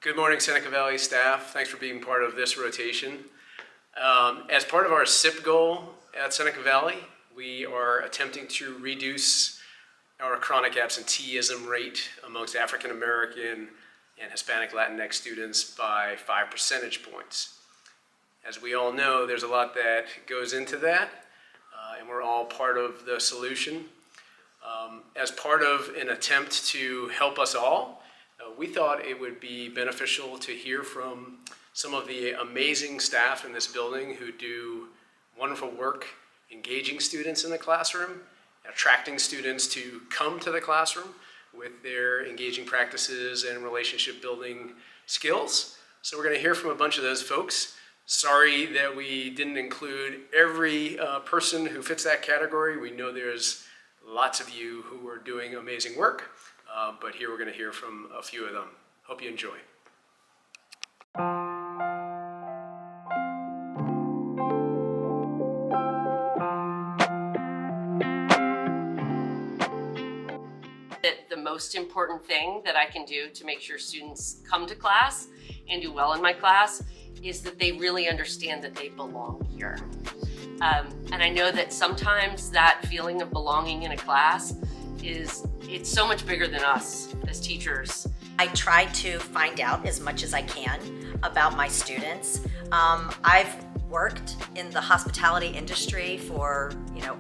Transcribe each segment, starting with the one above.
Good morning, Seneca Valley staff. Thanks for being part of this rotation. As part of our SIP goal at Seneca Valley, we are attempting to reduce our chronic absenteeism rate amongst African American and Hispanic Latinx students by 5 percentage points. As we all know, there's a lot that goes into that, and we're all part of the solution. As part of an attempt to help us all, we thought it would be beneficial to hear from some of the amazing staff in this building who do wonderful work engaging students in the classroom, attracting students to come to the classroom with their engaging practices and relationship building skills. So we're going to hear from a bunch of those folks. Sorry that we didn't include every person who fits that category. We know there's lots of you who are doing amazing work, but here we're going to hear from a few of them. Hope you enjoy. The most important thing that I can do to make sure students come to class and do well in my class is that they really understand that they belong here. And I know that sometimes that feeling of belonging in a class it's so much bigger than us as teachers. I try to find out as much as I can about my students. I've worked in the hospitality industry for,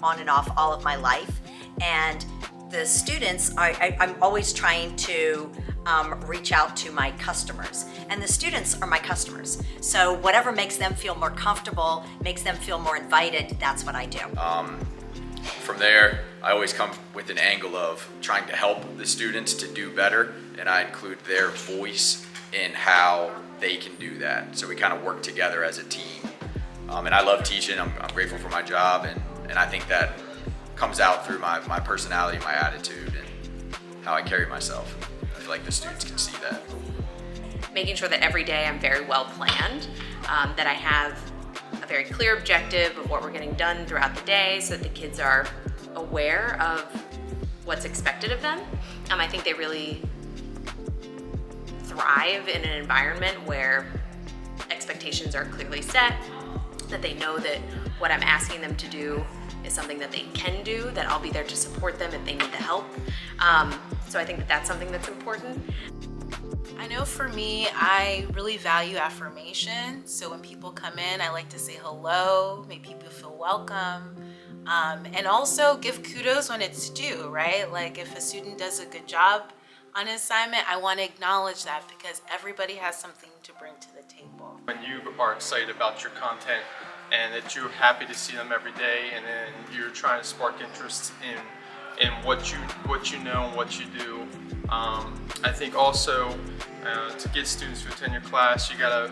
on and off all of my life. And the students, I'm always trying to reach out to my customers. And the students are my customers. So whatever makes them feel more comfortable, makes them feel more invited, that's what I do. From there, I always come with an angle of trying to help the students to do better, and I include their voice in how they can do that. So we kind of work together as a team. And I love teaching. I'm grateful for my job, and I think that comes out through my personality, my attitude, and how I carry myself. I feel like the students can see that. Making sure that every day I'm very well planned, that I have a very clear objective of what we're getting done throughout the day so that the kids are aware of what's expected of them. I think they really thrive in an environment where expectations are clearly set, that they know that what I'm asking them to do is something that they can do, that I'll be there to support them if they need the help. So I think that that's something that's important. I know for me, I really value affirmation. So when people come in, I like to say hello, make people feel welcome, and also give kudos when it's due, right? Like if a student does a good job on an assignment, I want to acknowledge that because everybody has something to bring to the table. When you are excited about your content and that you're happy to see them every day, and then you're trying to spark interest in what you know and what you do. I think also to get students to attend your class, you gotta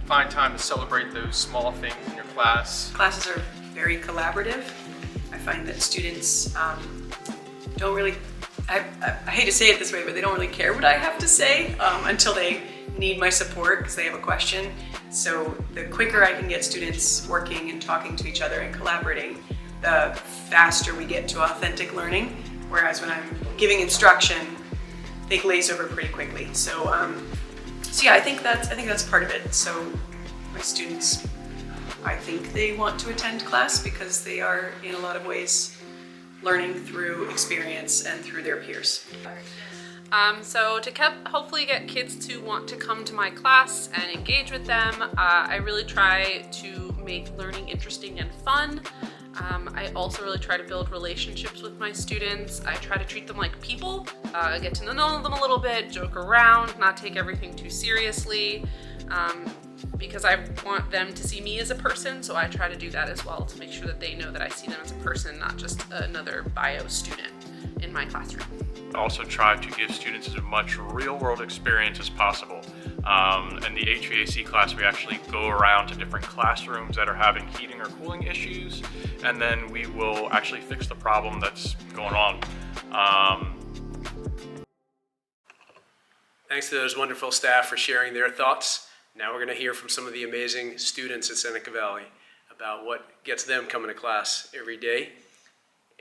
find time to celebrate those small things in your class. Classes are very collaborative. I find that students don't really, I hate to say it this way, but they don't really care what I have to say until they need my support because they have a question. So the quicker I can get students working and talking to each other and collaborating, the faster we get to authentic learning. Whereas when I'm giving instruction, they glaze over pretty quickly. So yeah, I think that's part of it. So my students, I think they want to attend class because they are in a lot of ways learning through experience and through their peers. So to hopefully get kids to want to come to my class and engage with them, I really try to make learning interesting and fun. I also really try to build relationships with my students. I try to treat them like people, get to know them a little bit, joke around, not take everything too seriously, because I want them to see me as a person, so I try to do that as well to make sure that they know that I see them as a person, not just another bio student in my classroom. I also try to give students as much real-world experience as possible. In the HVAC class, we actually go around to different classrooms that are having heating or cooling issues, and then we will actually fix the problem that's going on. Thanks to those wonderful staff for sharing their thoughts. Now we're going to hear from some of the amazing students at Seneca Valley about what gets them coming to class every day.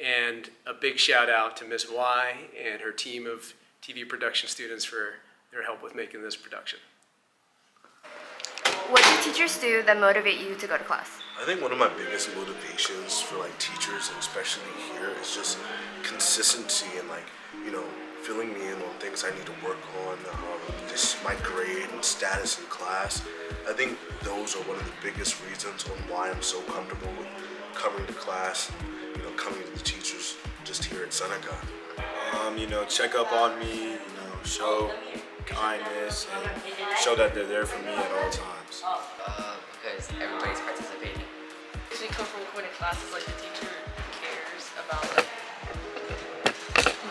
And a big shout out to Ms. Y and her team of TV production students for their help with making this production. What do teachers do that motivate you to go to class? I think one of my biggest motivations for like teachers, and especially here, is just consistency and like, you know, filling me in on things I need to work on, just my grade and status in class. I think those are one of the biggest reasons on why I'm so comfortable with coming to class, you know, coming to the teachers just here at Seneca. You know, check up on me, you know, show kindness and show that they're there for me at all times. Because everybody's participating. Because we come from going to classes, like the teacher cares about like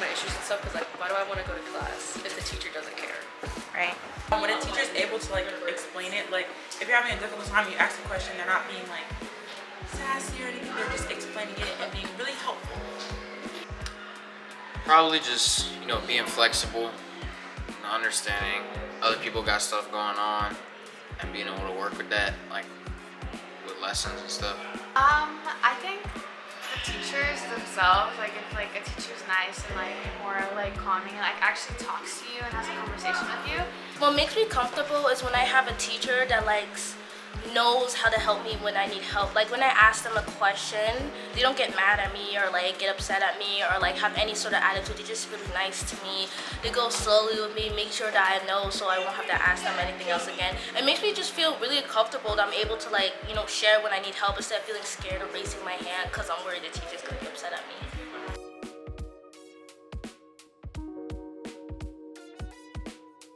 my issues and stuff. Because like, why do I want to go to class if the teacher doesn't care? Right. When a teacher is able to like explain it, like if you're having a difficult time, you ask a question, they're not being like sassy or anything, they're just explaining it and being really helpful. Probably just, you know, being flexible, understanding other people got stuff going on, and being able to work with that, like with lessons and stuff. I think the teachers themselves, like if like a teacher's nice and like more like calming and like actually talks to you and has a conversation with you. What makes me comfortable is when I have a teacher that knows how to help me when I need help. Like when I ask them a question, they don't get mad at me or like get upset at me or like have any sort of attitude. They're just really nice to me. They go slowly with me, make sure that I know so I won't have to ask them anything else again. It makes me just feel really comfortable that I'm able to like, you know, share when I need help instead of feeling scared of raising my hand because I'm worried the teacher's gonna get upset at me.